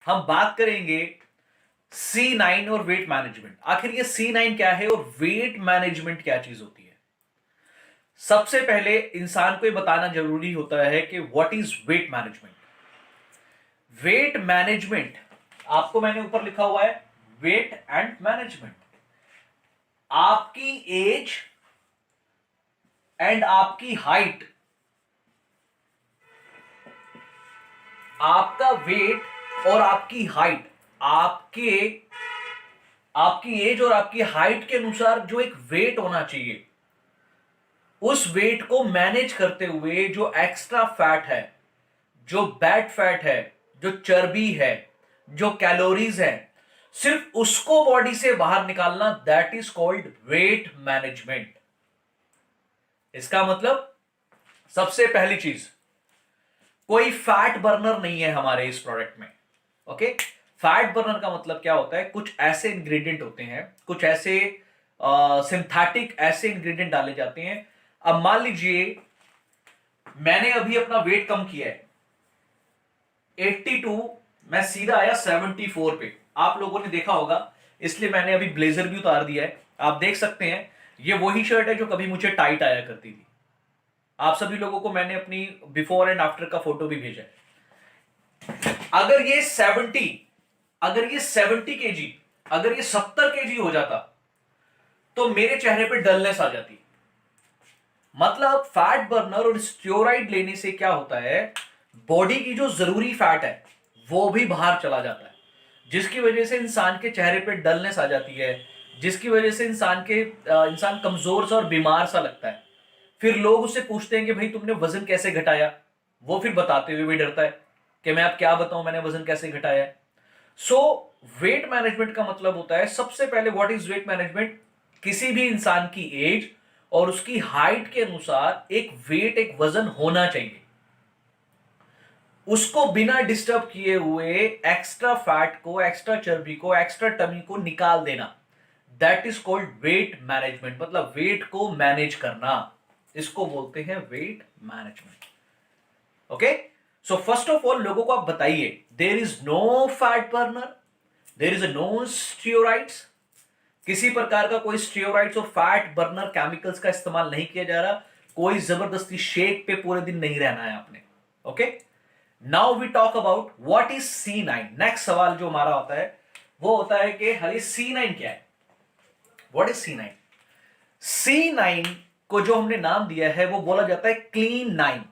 हम बात करेंगे C9 और वेट मैनेजमेंट। आखिर ये C9 क्या है और वेट मैनेजमेंट क्या चीज होती है। सबसे पहले इंसान को ये बताना जरूरी होता है कि what is weight management. Weight management आपको मैंने ऊपर लिखा हुआ है वेट एंड मैनेजमेंट। आपकी एज एंड आपकी हाइट, आपका वेट और आपकी हाइट, आपकी एज और आपकी हाइट के अनुसार जो एक वेट होना चाहिए, उस वेट को मैनेज करते हुए जो एक्स्ट्रा फैट है, जो बैड फैट है, जो चर्बी है, जो कैलोरीज है, सिर्फ उसको बॉडी से बाहर निकालना, that is called weight management. इसका मतलब सबसे पहली चीज, कोई फैट बर्नर नहीं है हमारे इस प्रोडक्ट में। ओके, फैट बर्नर का मतलब क्या होता है, कुछ ऐसे इंग्रेडिएंट होते हैं, कुछ ऐसे सिंथेटिक ऐसे इंग्रेडिएंट डाले जाते हैं। अब मान लीजिए मैंने अभी अपना वेट कम किया है 82, मैं सीधा आया 74 पे। आप लोगों ने देखा होगा, इसलिए मैंने अभी ब्लेजर भी उतार दिया है। आप देख सकते हैं ये वही शर्ट है जो कभी मुझे टाइट आया करती थी। आप सभी लोगों को मैंने अपनी बिफोर एंड आफ्टर का फोटो भी भेजा है। अगर ये 70 केजी, अगर ये 70 केजी हो जाता तो मेरे चेहरे पे डलनेस आ जाती। मतलब फैट बर्नर और स्टेरॉइड लेने से क्या होता है, बॉडी की जो जरूरी फैट है वो भी बाहर चला जाता है, जिसकी वजह से इंसान के चेहरे पे डलनेस आ जाती है, जिसकी वजह से इंसान कमजोर सा और बीमार सा लगता है। फिर लोग उससे पूछते हैं कि भाई तुमने वजन कैसे घटाया, वो फिर बताते हुए भी डरता है कि मैं अब क्या बताऊं मैंने वजन कैसे घटाया है। सो वेट मैनेजमेंट का मतलब होता है, सबसे पहले व्हाट इज वेट मैनेजमेंट, किसी भी इंसान की एज और उसकी हाइट के अनुसार एक वेट, एक वजन होना चाहिए। उसको बिना डिस्टर्ब किए हुए एक्स्ट्रा फैट को, एक्स्ट्रा चर्बी को, एक्स्ट्रा टमी को निकाल देना, that is called weight management. मतलब वेट को मैनेज करना, इसको बोलते हैं weight management. Okay, so first of all लोगों को आप बताइए, there is no fat burner, there is no steroids, किसी प्रकार का कोई स्टीरोइड्स और फैट बर्नर केमिकल्स का इस्तेमाल नहीं किया जा रहा। कोई जबरदस्ती शेक पे पूरे दिन नहीं रहना है आपने। Okay, now we talk about what is C9। Next सवाल जो हमारा होता है वो होता है कि हरी C9 क्या है, व्हाट इज C9। C9 को जो हमने नाम दिया है वो बोला जाता है क्लीन 9।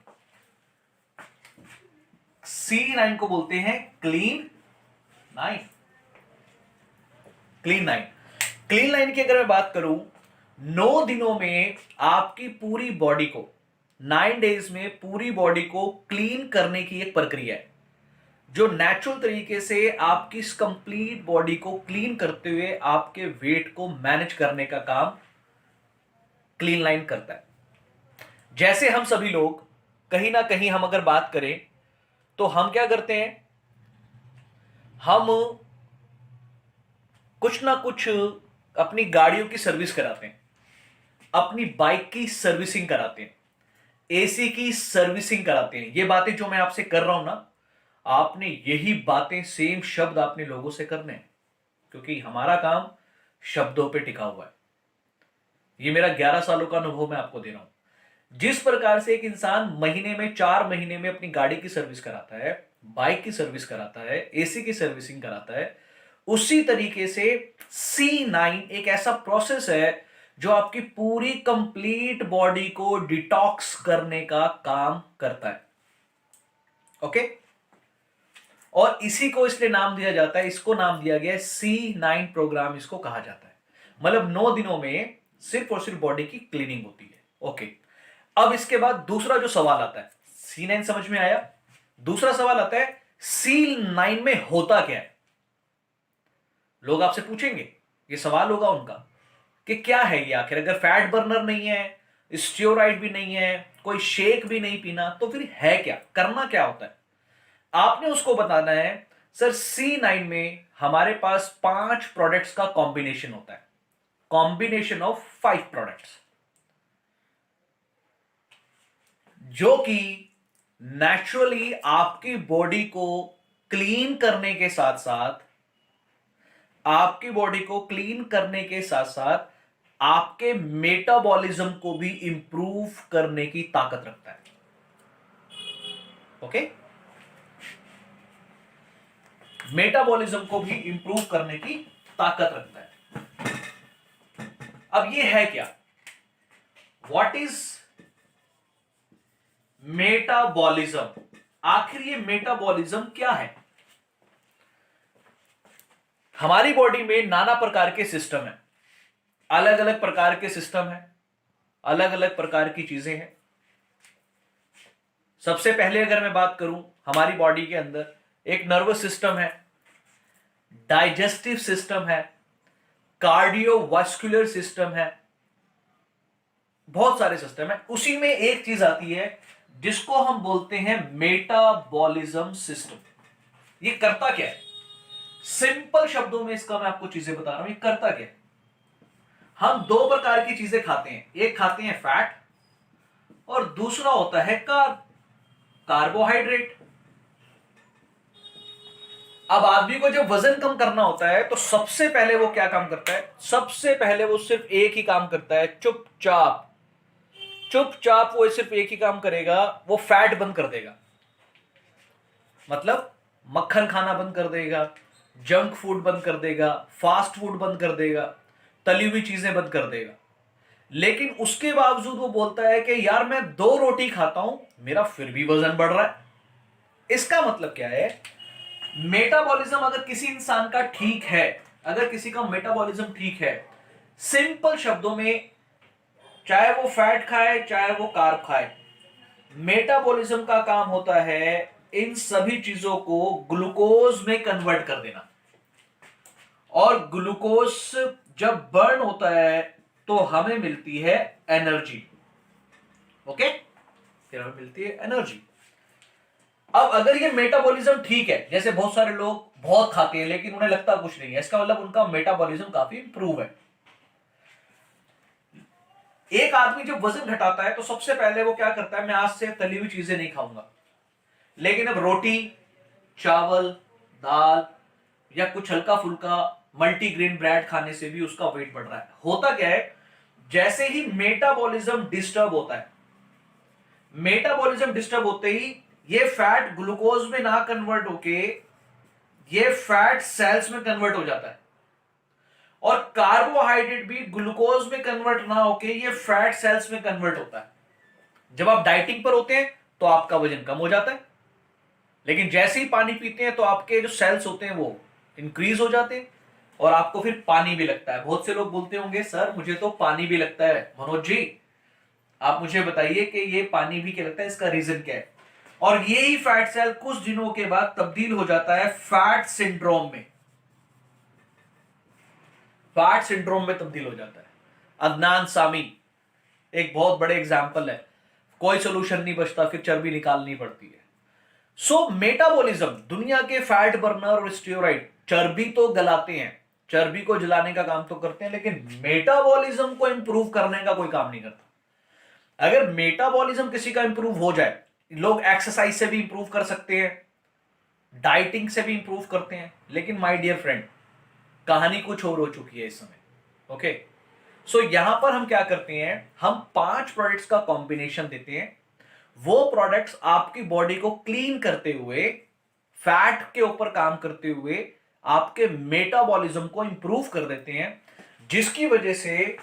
C9 को बोलते हैं क्लीन 9। क्लीन 9, क्लीन 9 की अगर मैं बात करूं, 9 दिनों में आपकी पूरी बॉडी को, 9 डेज में पूरी बॉडी को क्लीन करने की एक प्रक्रिया है, जो नेचुरल तरीके से आपकी इस कंप्लीट बॉडी को क्लीन करते हुए आपके वेट को मैनेज करने का काम क्लीन लाइन करता है। जैसे हम सभी लोग कहीं ना कहीं हम अगर बात करें तो हम क्या करते हैं, हम कुछ ना कुछ अपनी गाड़ियों की सर्विस कराते हैं, अपनी बाइक की सर्विसिंग कराते हैं, एसी की सर्विसिंग कराते हैं। ये बातें जो मैं आपसे कर रहा हूं ना, आपने यही बातें, सेम शब्द आपने लोगों से करने हैं, क्योंकि हमारा काम शब्दों पे टिका हुआ है। ये मेरा 11 सालों का अनुभव मैं आपको दे रहा हूं। जिस प्रकार से एक इंसान महीने में 4 महीने में अपनी गाड़ी की सर्विस कराता है, बाइक की सर्विस कराता है, एसी की सर्विसिंग कराता है, उसी तरीके से C9 एक ऐसा प्रोसेस है जो आपकी पूरी कंप्लीट बॉडी को डिटॉक्स करने का काम करता है। ओके, और इसी को इसलिए नाम दिया जाता है, इसको नाम दिया गया है C9 प्रोग्राम, इसको कहा जाता है। मतलब 9 दिनों में सिर्फ और सिर्फ बॉडी की क्लीनिंग होती है। ओके, अब इसके बाद दूसरा जो सवाल आता है, C9 समझ में आया, दूसरा सवाल आता है C9 में होता क्या है। लोग आपसे पूछेंगे, ये सवाल होगा उनका कि क्या है ये आखिर, अगर फैट बर्नर नहीं है, स्टीरोइड भी नहीं है, कोई शेक भी नहीं पीना, तो फिर है क्या, करना क्या होता है। आपने उसको बताना है, सर C9 में हमारे पास 5 प्रोडक्ट्स का कॉम्बिनेशन होता है, कॉम्बिनेशन ऑफ 5 प्रोडक्ट्स, जो कि नेचुरली आपकी बॉडी को क्लीन करने के साथ साथ, आपकी बॉडी को क्लीन करने के साथ साथ आपके मेटाबॉलिज्म को भी इंप्रूव करने की ताकत रखता है। ओके, मेटाबॉलिज्म को भी इंप्रूव करने की ताकत रखता है। अब ये है क्या, व्हाट इज मेटाबॉलिज्म? आखिर ये मेटाबॉलिज्म क्या है? हमारी बॉडी में नाना प्रकार के सिस्टम है, अलग अलग प्रकार के सिस्टम है, अलग अलग प्रकार की चीजें हैं। सबसे पहले अगर मैं बात करूं, हमारी बॉडी के अंदर एक नर्वस सिस्टम है, डाइजेस्टिव सिस्टम है, कार्डियोवास्कुलर सिस्टम है, बहुत सारे सिस्टम है। उसी में एक चीज आती है जिसको हम बोलते हैं मेटाबॉलिज्म सिस्टम। ये करता क्या है? सिंपल शब्दों में इसका मैं आपको चीजें बता रहा हूं, ये करता क्या है। हम दो प्रकार की चीजें खाते हैं, एक खाते हैं फैट और दूसरा होता है कार्बोहाइड्रेट। अब आदमी को जब वजन कम करना होता है तो सबसे पहले वो क्या काम करता है? सबसे पहले वो सिर्फ एक ही काम करता है, चुपचाप चुपचाप वो सिर्फ एक ही काम करेगा, वो फैट बंद कर देगा। मतलब मक्खन खाना बंद कर देगा, जंक फूड बंद कर देगा, फास्ट फूड बंद कर देगा, तली हुई चीजें बंद कर देगा। लेकिन उसके बावजूद वो बोलता है कि यार मैं 2 रोटी खाता हूं, मेरा फिर भी वजन बढ़ रहा है। इसका मतलब क्या है? मेटाबॉलिज्म अगर किसी इंसान का ठीक है, अगर किसी का मेटाबॉलिज्म ठीक है, सिंपल शब्दों में, चाहे वो फैट खाए चाहे वो कार्ब खाए, मेटाबॉलिज्म का काम होता है इन सभी चीजों को ग्लूकोज में कन्वर्ट कर देना। और ग्लूकोज जब बर्न होता है तो हमें मिलती है एनर्जी। ओके, फिर हमें मिलती है एनर्जी। अब अगर ये मेटाबॉलिज्म ठीक है, जैसे बहुत सारे लोग बहुत खाते हैं लेकिन उन्हें लगता कुछ नहीं है, इसका मतलब उनका मेटाबॉलिज्म काफी इंप्रूव है। एक आदमी जब वजन घटाता है तो सबसे पहले वो क्या करता है? मैं आज से तली हुई चीजें नहीं खाऊंगा। लेकिन अब रोटी, चावल, दाल या कुछ हल्का फुल्का मल्टीग्रेन ब्रेड खाने से भी उसका वेट बढ़ रहा है। होता क्या है? जैसे ही मेटाबॉलिज्म डिस्टर्ब होता है, मेटाबॉलिज्म डिस्टर्ब होते ही ये फैट ग्लूकोज में ना कन्वर्ट होके ये फैट सेल्स में कन्वर्ट हो जाता है, और कार्बोहाइड्रेट भी ग्लूकोज में कन्वर्ट ना होके ये फैट सेल्स में कन्वर्ट होता है। जब आप डाइटिंग पर होते हैं तो आपका वजन कम हो जाता है, लेकिन जैसे ही पानी पीते हैं तो आपके जो सेल्स होते हैं वो इंक्रीज हो जाते हैं और आपको फिर पानी भी लगता है। बहुत से लोग बोलते होंगे सर मुझे तो पानी भी लगता है। मनोज जी, आप मुझे बताइए कि ये पानी भी क्या लगता है, इसका रीजन क्या है? और यही फैट सेल कुछ दिनों के बाद तब्दील हो जाता है फैट सिंड्रोम में। फैट सिंड्रोम में तब्दील हो जाता है। अदनान सामी एक बहुत बड़े एग्जाम्पल है। कोई सोल्यूशन नहीं बचता, फिर चर्बी निकालनी पड़ती है। सो मेटाबॉलिज्म, दुनिया के फैट बर्नर और स्टेरॉइड चर्बी तो गलाते हैं, चर्बी को जलाने का काम तो करते हैं, लेकिन मेटाबॉलिज्म को इंप्रूव करने का कोई काम नहीं करता। अगर मेटाबॉलिज्म किसी का इंप्रूव हो जाए, लोग एक्सरसाइज से भी इंप्रूव कर सकते हैं, डाइटिंग से भी इंप्रूव करते हैं, लेकिन माय डियर फ्रेंड, कहानी कुछ और हो चुकी है इस समय। ओके, सो यहां पर हम क्या करते हैं? हम 5 प्रोडक्ट्स का कॉम्बिनेशन देते हैं। वो प्रोडक्ट्स आपकी बॉडी को क्लीन करते हुए, फैट के ऊपर काम करते हुए आपके मेटाबॉलिज्म को इंप्रूव कर देते हैं, जिसकी वजह से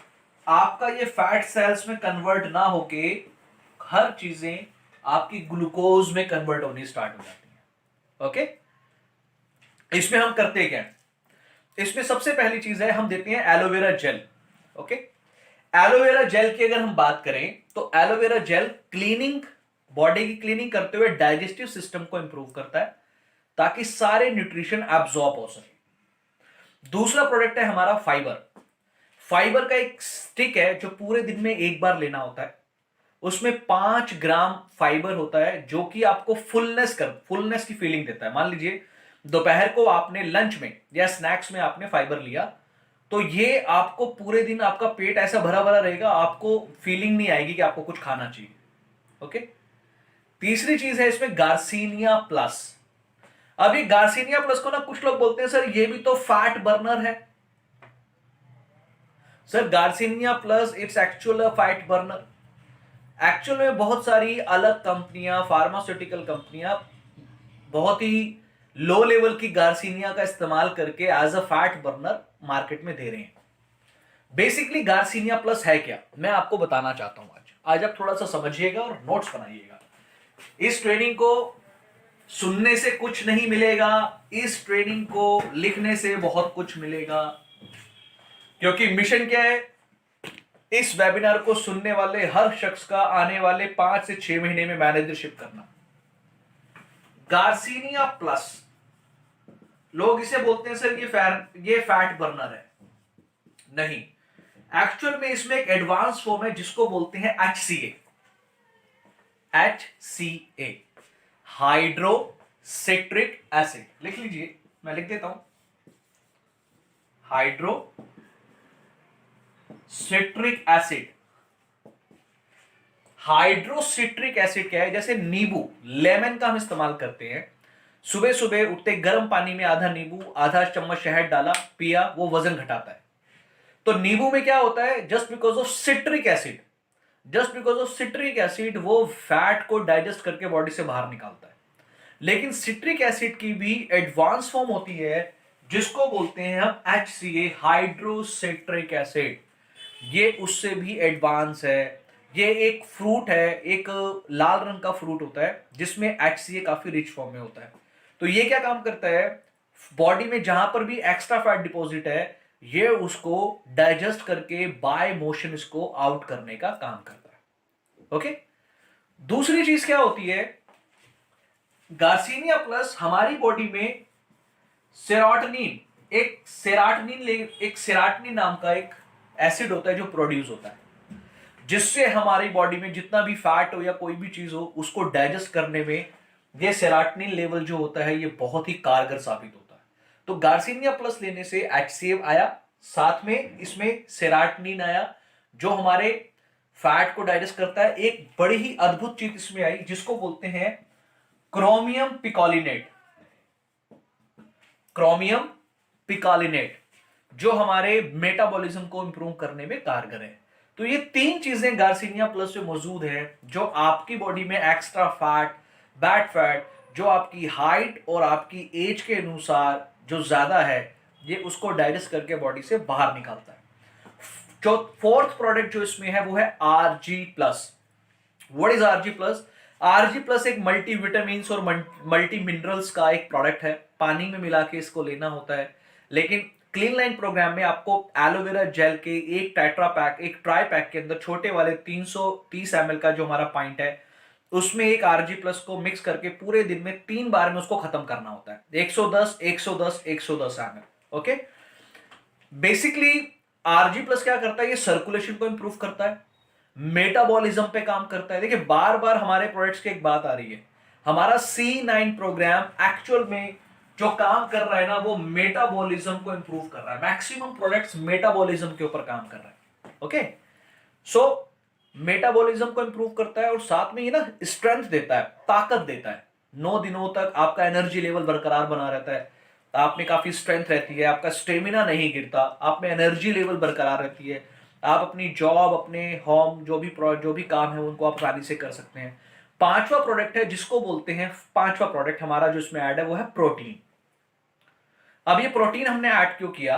आपका ये फैट सेल्स में कन्वर्ट ना होके हर चीजें आपकी ग्लूकोज में कन्वर्ट होनी स्टार्ट हो जाती हैं। ओके, इसमें हम करते क्या है? इसमें सबसे पहली चीज है हम देते हैं aloe vera gel. Okay, aloe vera gel की अगर हम बात करें तो एलोवेरा जेल क्लीनिंग, बॉडी की क्लीनिंग करते हुए डाइजेस्टिव सिस्टम को इंप्रूव करता है ताकि सारे न्यूट्रिशन एब्जॉर्ब हो सके। दूसरा प्रोडक्ट है हमारा फाइबर। फाइबर का एक स्टिक है जो पूरे दिन में एक बार लेना होता है। उसमें 5 ग्राम फाइबर होता है जो कि आपको फुलनेस की फीलिंग देता है। मान लीजिए दोपहर को आपने लंच में या स्नैक्स में आपने फाइबर लिया तो ये आपको पूरे दिन आपका पेट ऐसा भरा भरा रहेगा, आपको फीलिंग नहीं आएगी कि आपको कुछ खाना चाहिए। ओके, तीसरी चीज है इसमें गार्सिनिया प्लस। अब ये गार्सिनिया प्लस को ना कुछ लोग बोलते हैं सर ये भी तो फैट बर्नर है। Sir garcinia plus its actual fat burner. Actual में बहुत सारी अलग कंपनियां, फार्मास्यूटिकल कंपनियां बहुत ही लो लेवल की गार्सिनिया का इस्तेमाल करके as a fat burner market में दे रहे हैं। बेसिकली गार्सिनिया प्लस है क्या, मैं आपको बताना चाहता हूं। आज आप थोड़ा सा समझिएगा और नोट्स बनाइएगा। इस ट्रेनिंग को सुनने से कुछ नहीं मिलेगा, इस ट्रेनिंग को लिखने से बहुत कुछ मिलेगा। क्योंकि मिशन क्या है, इस वेबिनार को सुनने वाले हर शख्स का आने वाले 5 से 6 महीने में मैनेजरशिप करना। गार्सिनिया प्लस, लोग इसे बोलते हैं सर ये फैट बर्नर है। नहीं, एक्चुअल में इसमें एक एडवांस फॉर्म है जिसको बोलते हैं HCA। HCA हाइड्रोसिट्रिक एसिड, लिख लीजिए, मैं लिख देता हूं। हाइड्रोसिट्रिक एसिड। हाइड्रोसिट्रिक एसिड क्या है, जैसे नींबू, लेमन का हम इस्तेमाल करते हैं। सुबह सुबह उठते गर्म पानी में आधा नींबू, आधा चम्मच शहद डाला, पिया, वो वजन घटाता है। तो नींबू में क्या होता है, just because of citric acid वो फैट को डाइजेस्ट करके बॉडी से बाहर निकालता है। लेकिन सिट्रिक एसिड की भी एडवांस फॉर्म होती है जिसको बोलते हैं हम HCA, हाइड्रोसिट्रिक एसिड। ये उससे भी एडवांस है। ये एक फ्रूट है, एक लाल रंग का फ्रूट होता है जिसमें HCA काफी रिच फॉर्म में होता है। तो ये क्या काम करता है, बॉडी में जहां पर भी एक्स्ट्रा फैट डिपॉजिट है ये उसको डाइजेस्ट करके बाय मोशन इसको आउट करने का काम करता है। ओके, दूसरी चीज क्या होती है, गार्सिनिया प्लस हमारी बॉडी में सेराटनिन नाम का एक एसिड होता है जो प्रोड्यूस होता है, जिससे हमारी बॉडी में जितना भी फैट हो या कोई भी चीज हो उसको डाइजेस्ट करने में ये सेराटनिन लेवल जो होता है ये बहुत ही कारगर साबित होता है। तो गार्सिनिया प्लस लेने से HCA आया, साथ में इसमें सेराटनिन आया जो हमारे फैट को डाइजेस्ट करता है। एक बड़ी ही अद्भुत चीज इसमें आई जिसको बोलते हैं क्रोमियम पिकालिनेट, जो हमारे मेटाबॉलिज्म को इंप्रूव करने में कारगर है। तो ये 3 चीजें गार्सिनिया प्लस में मौजूद है जो आपकी बॉडी में एक्स्ट्रा फैट, बैड फैट, जो आपकी हाइट और आपकी एज के अनुसार जो ज्यादा है ये उसको डाइजेस्ट करके बॉडी से बाहर निकालता है। जो फोर्थ प्रोडक्ट जो इसमें है वो है RG plus. What is RG plus? RG plus एक मल्टी विटामिन और मल्टी मिनरल्स का एक प्रोडक्ट है। पानी में मिला के इसको लेना होता है, लेकिन क्लीन लाइन प्रोग्राम में आपको एलोवेरा जेल के एक टेट्रा पैक, एक ट्राई पैक के अंदर छोटे वाले 330 ml का जो हमारा पॉइंट है उसमें एक RG प्लस को मिक्स करके पूरे दिन में 3 बार में उसको खत्म करना होता है। 110 110 110 ml। Okay, basically RG plus क्या करता है, ये सर्कुलेशन को इंप्रूव करता है, मेटाबॉलिज्म पे काम करता है। देखिए बार बार हमारे प्रोडक्ट्स की एक बात आ रही है, हमारा C9 प्रोग्राम एक्चुअल में जो काम कर रहा है ना वो मेटाबॉलिज्म को इंप्रूव कर रहा है। मैक्सिमम प्रोडक्ट्स मेटाबॉलिज्म के ऊपर काम कर रहा है। ओके, सो मेटाबॉलिज्म को इंप्रूव करता है और साथ में ये ना स्ट्रेंथ देता है, ताकत देता है। 9 दिनों तक आपका एनर्जी लेवल बरकरार बना रहता है, आप में काफी स्ट्रेंथ रहती है, आपका स्टेमिना नहीं गिरता, आप में एनर्जी लेवल बरकरार रहती है, आप अपनी जॉब, अपने होम, जो भी काम है उनको आप आसानी से कर सकते हैं। पांचवा प्रोडक्ट है जिसको बोलते हैं, पांचवा प्रोडक्ट हमारा जो इसमें ऐड है वो है प्रोटीन। अब ये प्रोटीन हमने ऐड क्यों किया,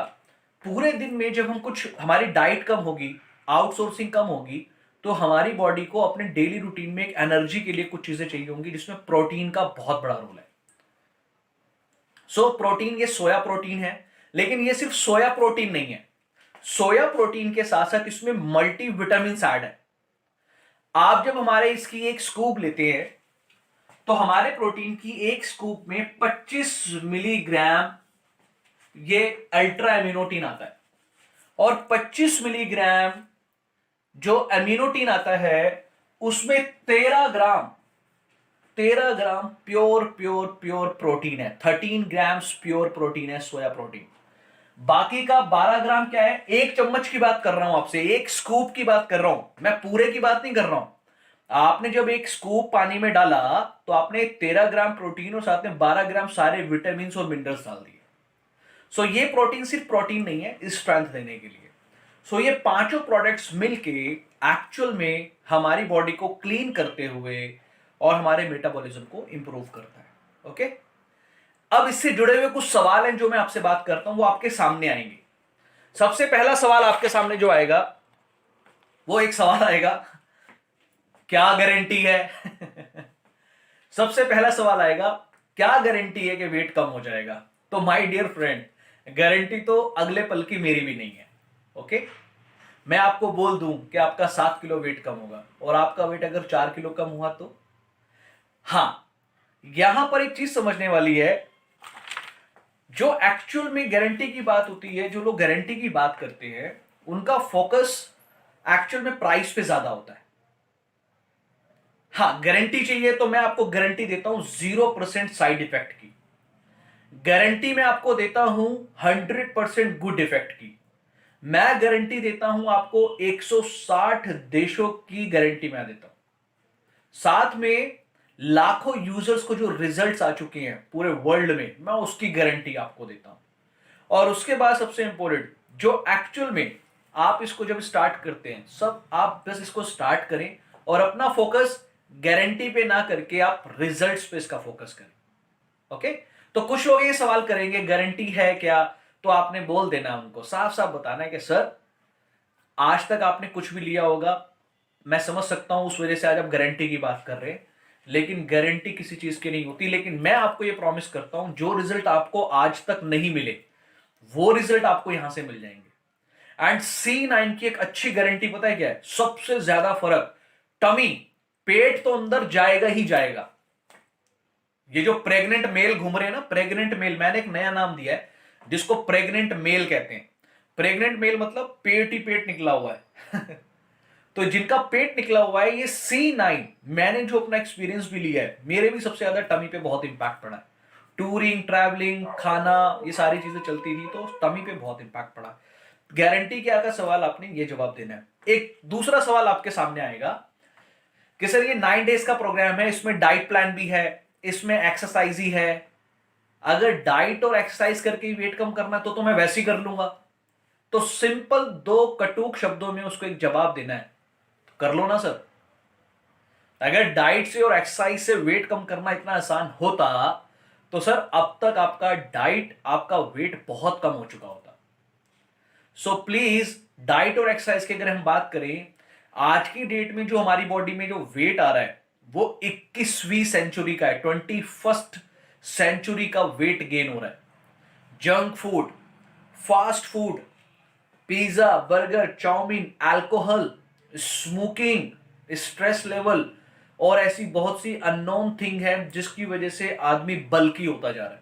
पूरे दिन में जब हम कुछ, हमारी डाइट कम होगी, आउटसोर्सिंग कम होगी, तो हमारी बॉडी को अपने डेली रूटीन में एक एनर्जी के लिए कुछ चीजें चाहिए होंगी जिसमें प्रोटीन का बहुत बड़ा रोल है। सो प्रोटीन, ये सोया प्रोटीन है, लेकिन ये सिर्फ सोया प्रोटीन नहीं है। सोया प्रोटीन के साथ साथ इसमें मल्टी विटामिन ऐड है। आप जब हमारे इसकी एक स्कूप लेते हैं तो हमारे प्रोटीन की एक स्कूप में 25 मिलीग्राम ये अल्ट्रा एमिनोटिन आता है, और 25 मिलीग्राम जो एमिनोटिन आता है उसमें 13 ग्राम प्योर प्रोटीन है। 13 ग्राम्स प्योर प्रोटीन है सोया प्रोटीन। बाकी का 12 ग्राम क्या है, एक चम्मच की बात कर रहा हूं आपसे, एक स्कूप की बात कर रहा हूं, मैं पूरे की बात नहीं कर रहा हूं। आपने जब एक स्कूप पानी में डाला तो आपने 13 ग्राम प्रोटीन और साथ में 12 ग्राम सारे विटामिन और मिनरल्स डाल दिए। सो ये प्रोटीन सिर्फ प्रोटीन नहीं है इस स्ट्रेंथ देने के लिए। सो ये पांचों प्रोडक्ट्स मिलके एक्चुअल में हमारी बॉडी को क्लीन करते हुए और हमारे मेटाबॉलिज्म को इंप्रूव करता है। ओके, अब इससे जुड़े हुए कुछ सवाल हैं जो मैं आपसे बात करता हूं, वो आपके सामने आएंगे। सबसे पहला सवाल आपके सामने जो आएगा वो एक सवाल आएगा, क्या गारंटी है? सबसे पहला सवाल आएगा, क्या गारंटी है कि वेट कम हो जाएगा? तो माय डियर फ्रेंड, गारंटी तो अगले पल की मेरी भी नहीं है। ओके, मैं आपको बोल दूं कि आपका 7 किलो वेट कम होगा और आपका वेट अगर 4 किलो कम हुआ तो? हां, यहां पर एक चीज समझने वाली है, जो एक्चुअल में गारंटी की बात होती है, जो लोग गारंटी की बात करते हैं उनका फोकस एक्चुअल में प्राइस पे ज्यादा होता है। हाँ, गारंटी चाहिए तो मैं आपको गारंटी देता हूं 0% साइड इफेक्ट की। गारंटी मैं आपको देता हूं 100% गुड इफेक्ट की। मैं गारंटी देता हूं आपको 160 देशों की गारंटी मैं देता हूं, साथ में लाखों यूजर्स को जो रिजल्ट्स आ चुके हैं पूरे वर्ल्ड में, मैं उसकी गारंटी आपको देता हूं। और उसके बाद सबसे इंपॉर्टेंट, जो एक्चुअल में आप इसको जब स्टार्ट करते हैं, सब आप बस इसको स्टार्ट करें और अपना फोकस गारंटी पे ना करके आप रिजल्ट्स पे इसका फोकस करें। ओके, तो कुछ लोग ये सवाल करेंगे गारंटी है क्या? तो आपने बोल देना उनको, साफ साफ बताना है कि सर आज तक आपने कुछ भी लिया होगा, मैं समझ सकता हूं उस वजह से आज आप गारंटी की बात कर रहे हैं, लेकिन गारंटी किसी चीज की नहीं होती। लेकिन मैं आपको ये प्रॉमिस करता हूं, जो रिजल्ट आपको आज तक नहीं मिले वो रिजल्ट आपको यहां से मिल जाएंगे। एंड C9 की एक अच्छी गारंटी पता है क्या है? सबसे ज्यादा फर्क, टमी, पेट तो अंदर जाएगा ही जाएगा। ये जो प्रेग्नेंट मेल घूम रहे हैं ना, प्रेग्नेंट मेल, मैंने एक नया नाम दिया है जिसको प्रेग्नेंट मेल कहते हैं। प्रेग्नेंट मेल मतलब पेट ही पेट निकला हुआ है। तो जिनका पेट निकला हुआ है, ये C9, मैंने जो अपना एक्सपीरियंस भी लिया है, मेरे भी सबसे ज्यादा टमी पे बहुत इंपैक्ट पड़ा है। टूरिंग, ट्रैवलिंग, खाना, ये सारी चीजें चलती थी तो टमी पे बहुत इंपैक्ट पड़ा। गारंटी क्या का सवाल आपने ये जवाब देना है। एक दूसरा सवाल आपके सामने आएगा कि सर ये 9 डेज का प्रोग्राम है, इसमें डाइट प्लान भी है, इसमें एक्सरसाइज ही है, अगर डाइट और एक्सरसाइज करके वेट कम करना तो मैं वैसे ही कर लूंगा। तो सिंपल दो कटुक शब्दों में उसको एक जवाब देना है, कर लो ना सर। अगर डाइट से और एक्सरसाइज से वेट कम करना इतना आसान होता तो सर अब तक आपका डाइट, आपका वेट बहुत कम हो चुका होता। सो प्लीज, डाइट और एक्सरसाइज की अगर हम बात करें, आज की डेट में जो हमारी बॉडी में जो वेट आ रहा है वो 21वीं सेंचुरी का है, 21st सेंचुरी का वेट गेन हो रहा है। Junk food, fast food, pizza, burger, chow mein, alcohol, smoking, stress level और ऐसी बहुत सी अननोन थिंग है जिसकी वजह से आदमी बल्की होता जा रहा है।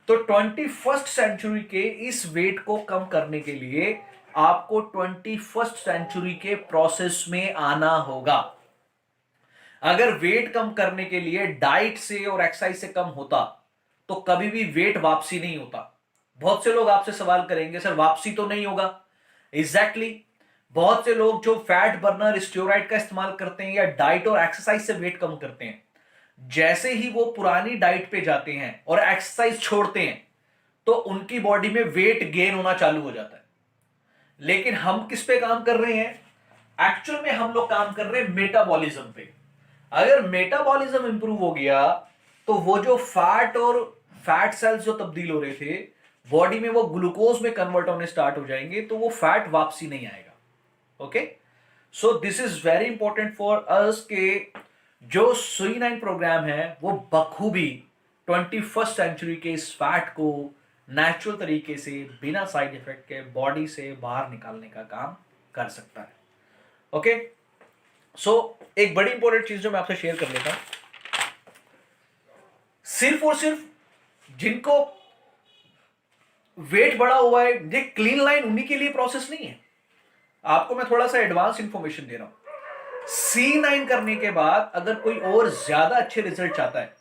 तो 21st सेंचुरी के इस वेट को कम करने के लिए आपको 21st सेंचुरी के प्रोसेस में आना होगा। अगर वेट कम करने के लिए डाइट से और एक्सरसाइज से कम होता तो कभी भी वेट वापसी नहीं होता। बहुत से लोग आपसे सवाल करेंगे, सर वापसी तो नहीं होगा। एग्जैक्टली बहुत से लोग जो फैट बर्नर स्टेरॉइड का इस्तेमाल करते हैं या डाइट और एक्सरसाइज से वेट कम करते हैं, जैसे ही वो पुरानी डाइट पे जाते हैं और एक्सरसाइज छोड़ते हैं तो उनकी बॉडी में वेट गेन होना चालू हो जाता है। लेकिन हम किस पे काम कर रहे हैं? एक्चुअल में हम लोग काम कर रहे हैं मेटाबॉलिज्म पे। अगर मेटाबॉलिज्म इंप्रूव हो गया तो वो जो फैट और फैट सेल्स जो तब्दील हो रहे थे बॉडी में, वो ग्लूकोज में कन्वर्ट होने स्टार्ट हो जाएंगे, तो वो फैट वापसी नहीं आएगा। Okay, so this is very important for अस के जो C9 प्रोग्राम है वो बखूबी 21st सेंचुरी के इस फैट को नेचुरल तरीके से बिना साइड इफेक्ट के बॉडी से बाहर निकालने का काम कर सकता है। ओके, सो एक बड़ी इंपॉर्टेंट चीज जो मैं आपसे शेयर कर लेता हूं, सिर्फ और सिर्फ जिनको वेट बढ़ा हुआ है, ये क्लीन लाइन उन्हीं के लिए प्रोसेस नहीं है। आपको मैं थोड़ा सा एडवांस इंफॉर्मेशन दे रहा हूं। C9 करने के बाद अगर कोई और ज्यादा अच्छे रिजल्ट चाहता है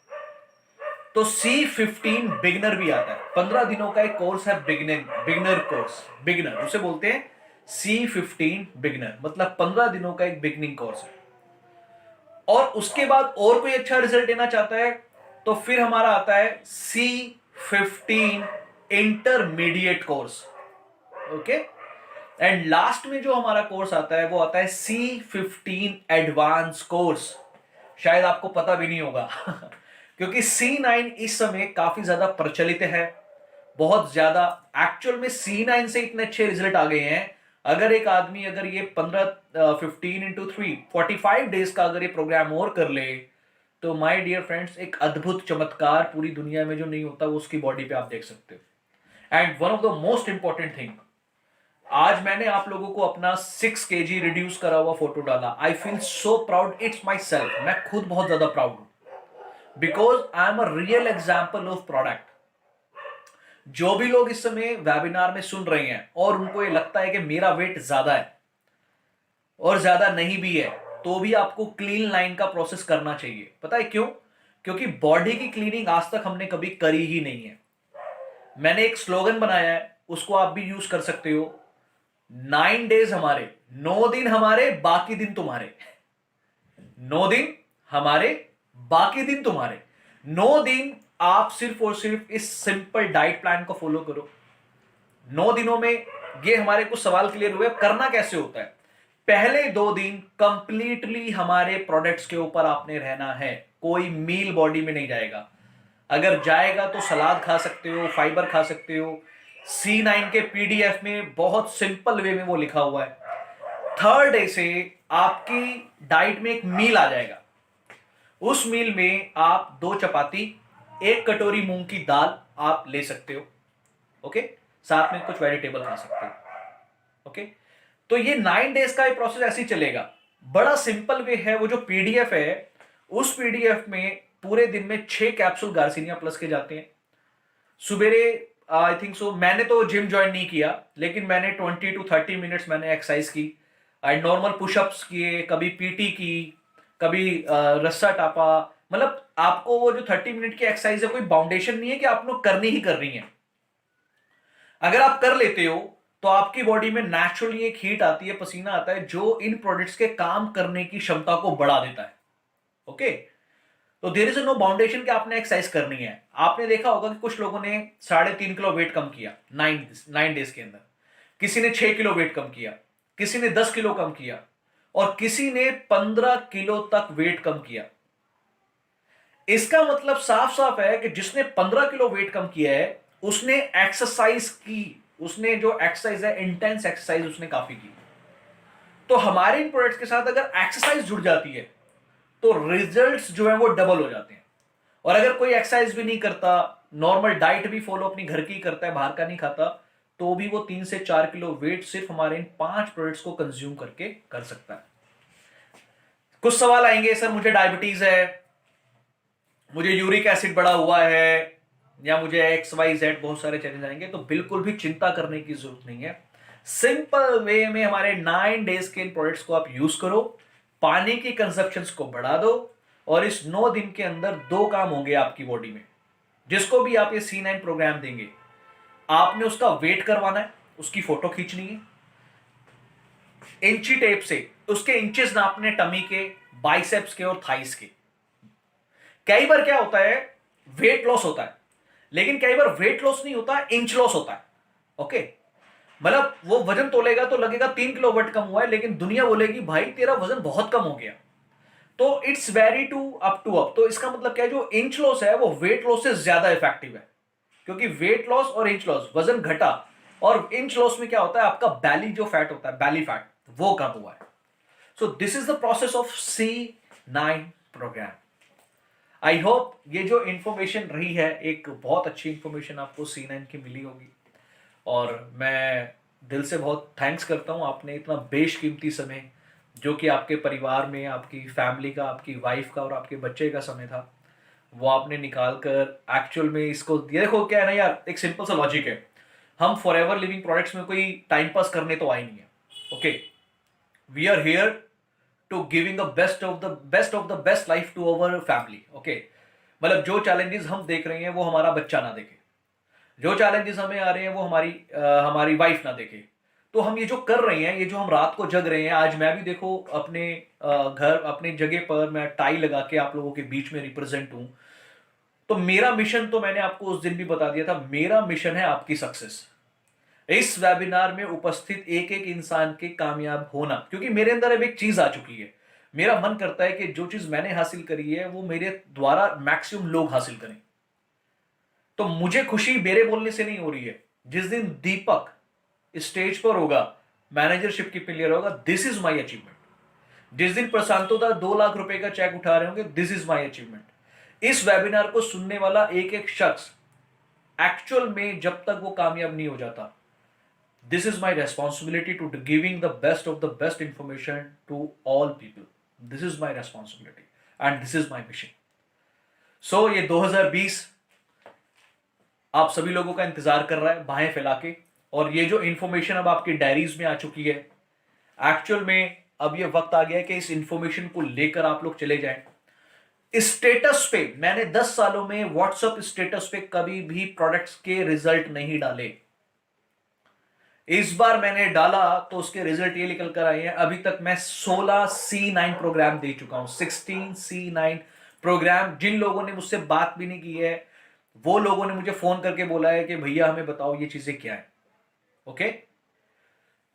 तो C15 बिगनर भी आता है। 15 दिनों का एक कोर्स है, बिगनर कोर्स, बिगनर उसे बोलते हैं। C15 बिगनर मतलब 15 दिनों का एक बिगनिंग कोर्स है। और उसके बाद और कोई अच्छा रिजल्ट लेना चाहता है तो फिर हमारा आता है C15 intermediate course. Okay, and last में जो हमारा कोर्स आता है वो आता है C15 एडवांस कोर्स। शायद आपको पता भी नहीं होगा क्योंकि C9 इस समय काफी ज्यादा प्रचलित है, बहुत ज्यादा। एक्चुअल में C9 से इतने अच्छे रिजल्ट आ गए हैं, अगर एक आदमी अगर ये 15 15 × 3 45 डेज का अगर ये प्रोग्राम और कर ले तो माय डियर फ्रेंड्स एक अद्भुत चमत्कार पूरी दुनिया में जो नहीं होता वो उसकी बॉडी पे आप देख सकते हो। And one of the most important thing, आज मैंने आप लोगों को अपना 6 kg रिड्यूस करा हुआ फोटो डाला। I feel so proud, it's my self, मैं खुद बहुत ज्यादा प्राउड हूं because I am a real example of product. जो भी लोग इस समय वेबिनार में सुन रहे हैं और उनको ये लगता है कि मेरा वेट ज्यादा है और ज्यादा नहीं भी है, तो भी आपको क्लीन लाइन का प्रोसेस करना चाहिए। पता है क्यों? क्योंकि बॉडी की क्लीनिंग आज तक हमने कभी करी ही नहीं है। मैंने एक स्लोगन बनाया है, उसको आप भी यूज कर सकते हो। 9 डेज हमारे, 9 दिन हमारे, बाकी दिन तुम्हारे। 9 दिन हमारे, बाकी दिन तुम्हारे। 9 दिन आप सिर्फ और सिर्फ इस सिंपल डाइट प्लान को फॉलो करो। 9 दिनों में ये हमारे कुछ सवाल क्लियर हुए। करना कैसे होता है? पहले 2 दिन कंप्लीटली हमारे प्रोडक्ट्स के ऊपर आपने रहना है, कोई मील बॉडी में नहीं जाएगा। अगर जाएगा तो सलाद खा सकते हो, फाइबर खा सकते हो। C9 के PDF में बहुत सिंपल वे में वो लिखा हुआ है। थर्ड डे से आपकी डाइट में एक मील आ जाएगा। उस मील में आप 2 चपाती, 1 कटोरी मूंग की दाल आप ले सकते हो। ओके, साथ में कुछ वेजिटेबल खा सकते हो। ओके, तो ये 9 डेज का ये प्रोसेस ऐसे ही चलेगा। बड़ा सिंपल वे है। वो जो PDF है, उस PDF में पूरे दिन में 6 कैप्सूल गार्सिनिया प्लस के जाते हैं। सुबेरे आई थिंक सो, मैंने तो जिम ज्वाइन नहीं किया, लेकिन मैंने 20 to 30 मिनट्स मैंने एक्सरसाइज की। नॉर्मल पुशअप्स किए, कभी PT की, कभी रस्सा टापा। मतलब आपको वो जो 30 मिनट की एक्सरसाइज है, कोई बाउंडेशन नहीं है कि आप लोग करनी ही करनी है। अगर आप कर लेते हो तो आपकी बॉडी में नेचुरली एक हीट आती है, पसीना आता है, जो इन प्रोडक्ट्स के काम करने की क्षमता को बढ़ा देता है। ओके, तो देयर इज नो बाउंडेशन कि आपने एक्सरसाइज करनी है। आपने देखा होगा कि कुछ लोगों ने 3.5 किलो वेट कम किया 9 डेज के अंदर, किसी ने 6 किलो वेट कम किया, किसी ने 10 किलो कम किया, और किसी ने 15 किलो तक वेट कम किया। इसका मतलब साफ साफ है कि जिसने 15 किलो वेट कम किया है उसने एक्सरसाइज की, उसने जो एक्सरसाइज है इंटेंस एक्सरसाइज उसने काफी की। तो हमारे इन प्रोडक्ट्स के साथ अगर एक्सरसाइज जुड़ जाती है तो रिजल्ट्स जो है वो डबल हो जाते हैं। और अगर कोई एक्सरसाइज भी नहीं करता, नॉर्मल डाइट भी फॉलो अपनी घर की करता है, बाहर का नहीं खाता, तो भी वो 3 से 4 किलो वेट सिर्फ हमारे इन 5 प्रोडक्ट्स को कंज्यूम करके कर सकता है। कुछ सवाल आएंगे, सर मुझे डायबिटीज है, मुझे यूरिक एसिड बढ़ा हुआ है, या मुझे XYZ, बहुत सारे चैलेंज आएंगे। तो बिल्कुल भी चिंता करने की जरूरत नहीं है। सिंपल वे में हमारे 9 डेज के इन प्रोडक्ट्स को आप यूज करो, पानी की कंजप्शन को बढ़ा दो, और इस 9 दिन के अंदर 2 काम होंगे आपकी बॉडी में। जिसको भी आप ये C9 प्रोग्राम देंगे, आपने उसका वेट करवाना है, उसकी फोटो खींचनी है, इंची टेप से उसके इंचेस नापने, टमी के, बाइसेप्स के और थाइस के। कई बार क्या होता है, वेट लॉस होता है, लेकिन कई बार वेट लॉस नहीं होता, इंच लॉस होता है। ओके, मतलब वो वजन तोलेगा तो लगेगा 3 किलो वेट कम हुआ है, लेकिन दुनिया बोलेगी भाई तेरा वजन बहुत कम हो गया। तो it's very to up to up. तो इसका मतलब क्या है, जो इंच लॉस है वो वेट लॉस से ज्यादा इफेक्टिव है, क्योंकि वेट लॉस और इंच लॉस, वजन घटा, और इंच लॉस में क्या होता है, आपका बैली जो फैट होता है, बैली फैट, वो कम हुआ है। So this is the process of C9 program. I hope ये जो इंफॉर्मेशन रही है, एक बहुत अच्छी इंफॉर्मेशन आपको C9 की मिली होगी, और मैं दिल से बहुत थैंक्स करता हूँ। आपने इतना बेशकीमती समय, जो कि आपके परिवार में, आपकी फैमिली का, आपकी वाइफ का और आपके बच्चे का समय था, वो आपने निकाल कर एक्चुअल में इसको, ये देखो क्या है ना यार, एक सिंपल सा लॉजिक है, हम फॉर एवर लिविंग प्रोडक्ट्स में कोई टाइम पास करने तो आए नहीं है। Okay, we are here to giving the best life to our family. Okay, मतलब जो चैलेंजेस हम देख रहे हैं वो हमारा बच्चा ना देखे, जो चैलेंजेस हमें आ रहे हैं वो हमारी वाइफ ना देखे। तो हम ये जो कर रहे हैं, ये जो हम रात को जग रहे हैं, आज मैं भी देखो अपने घर, अपने जगह पर मैं टाई लगा के आप लोगों के बीच में रिप्रेजेंट हूं। तो मेरा मिशन तो मैंने आपको उस दिन भी बता दिया था, मेरा मिशन है आपकी सक्सेस। इस वेबिनार में उपस्थित एक एक इंसान के कामयाब होना, क्योंकि मेरे अंदर अब एक चीज आ चुकी है। मेरा मन करता है कि जो चीज मैंने हासिल करी है वो मेरे द्वारा मैक्सिमम लोग हासिल करें। तो मुझे खुशी मेरे बोलने से नहीं हो रही है। जिस दिन दीपक स्टेज पर होगा, मैनेजरशिप की प्लेयर होगा, दिस इज माई अचीवमेंट। जिस दिन प्रशांतोदा 2 लाख रुपए का चेक उठा रहे होंगे, दिस इज माई अचीवमेंट। इस वेबिनार को सुनने वाला एक एक शख्स एक्चुअल में जब तक वो कामयाब नहीं हो जाता, this is my responsibility to giving the best of the best information to all people. This is my responsibility and this is my mission. So ये 2020 आप सभी लोगों का इंतजार कर रहा है बाहें फैला के, और ये जो इंफॉर्मेशन अब आपकी डायरीज में आ चुकी है, एक्चुअल में अब ये वक्त आ गया है कि इस इंफॉर्मेशन को लेकर आप लोग चले जाएं। स्टेटस पे मैंने 10 सालों में व्हाट्सएप स्टेटस पे कभी भी प्रोडक्ट्स के रिजल्ट नहीं डाले। इस बार मैंने डाला तो उसके रिजल्ट ये निकल कर आए हैं। अभी तक मैं 16 C9 प्रोग्राम दे चुका हूं, 16 C9 प्रोग्राम। जिन लोगों ने मुझसे बात भी नहीं की है, वो लोगों ने मुझे फोन करके बोला है कि भैया हमें बताओ ये चीजें क्या है। ओके,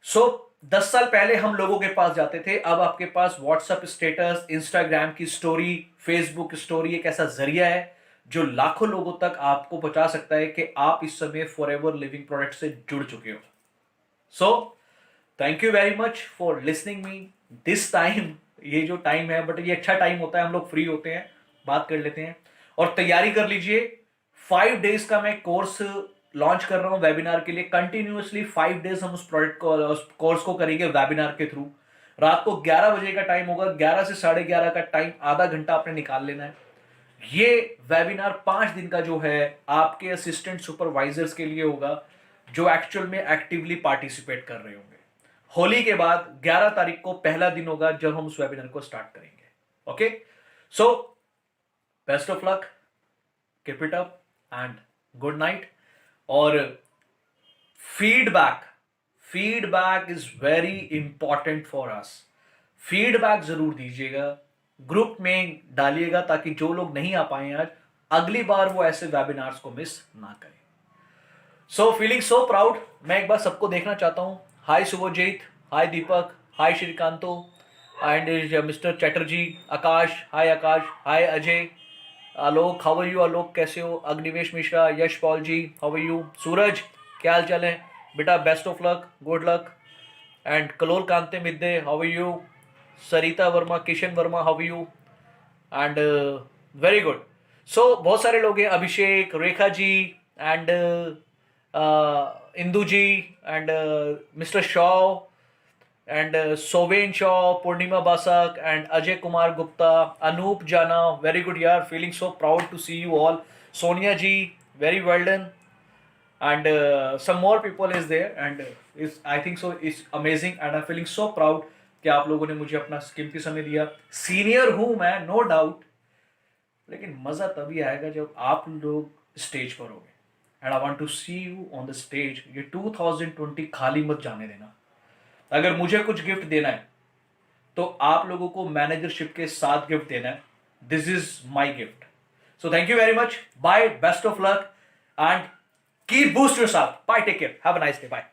सो 10 साल पहले हम लोगों के पास जाते थे, अब आपके पास व्हाट्सएप स्टेटस, इंस्टाग्राम की स्टोरी, फेसबुक स्टोरी एक ऐसा जरिया है जो लाखों लोगों तक आपको पहुंचा सकता है कि आप इस समय फॉरएवर लिविंग प्रोडक्ट से जुड़ चुके हो। सो thank you very much for listening me this time. ये जो टाइम है, बट ये अच्छा टाइम होता है, हम लोग फ्री होते हैं, बात कर लेते हैं और तैयारी कर लीजिए। 5 डेज का मैं कोर्स लॉन्च कर रहा हूं वेबिनार के लिए। कंटिन्यूअसली 5 डेज हम उस प्रोडक्ट को, उस कोर्स को करेंगे वेबिनार के थ्रू। रात को 11 बजे का टाइम होगा, 11 से 11:30 का टाइम, आधा घंटा आपने निकाल लेना है। ये वेबिनार 5 दिन का जो है आपके असिस्टेंट सुपरवाइजर्स के लिए होगा, जो एक्चुअल में एक्टिवली पार्टिसिपेट कर रहे होंगे। होली के बाद 11 तारीख को पहला दिन होगा जब हम उस वेबिनार को स्टार्ट करेंगे। Okay, so best of luck, keep it up and good night. और feedback is very important for us. Feedback जरूर दीजिएगा, ग्रुप में डालिएगा, ताकि जो लोग नहीं आ पाए आज, अगली बार वो ऐसे वेबिनार्स को मिस ना करें। So feeling so proud. मैं एक बार सबको देखना चाहता हूं। Hi Shubhajit, hi Deepak, hi Shrikanto and mister Chatterjee, Akash, hi Akash, hi Ajay, Alok, how are you Alok, कैसे हो? Agnivesh Mishra, Yash Paul ji, how are you? Suraj, क्या हाल चाल है बेटा? Best of luck, good luck. And कलोल कांते मिद्दे, how are you? Sarita Verma, Kishan Verma, how are you? And very good. So बहुत सारे लोग हैं, Abhishek, Rekha ji and Indu ji and mister Shaw and Soven Shaw, Purnima Basak, and Ajay Kumar Gupta, Anoop Jana, very good yaar, feeling so proud to see you all. Sonia ji, very well done. And some more people is there, and is I think so it's amazing, and I'm feeling so proud कि आप लोगों ने मुझे अपना कीमती समय दिया। Senior हूं मैं, नो डाउट, लेकिन मजा तभी आएगा जब आप लोग स्टेज पर होंगे। And I want to see you on the stage. ये 2020 खाली मत जाने देना। अगर मुझे कुछ गिफ्ट देना है तो आप लोगों को मैनेजरशिप के साथ गिफ्ट देना है। This is my gift. So thank you very much, bye, best of luck and keep boost yourself. Bye, take care, have a nice day, bye.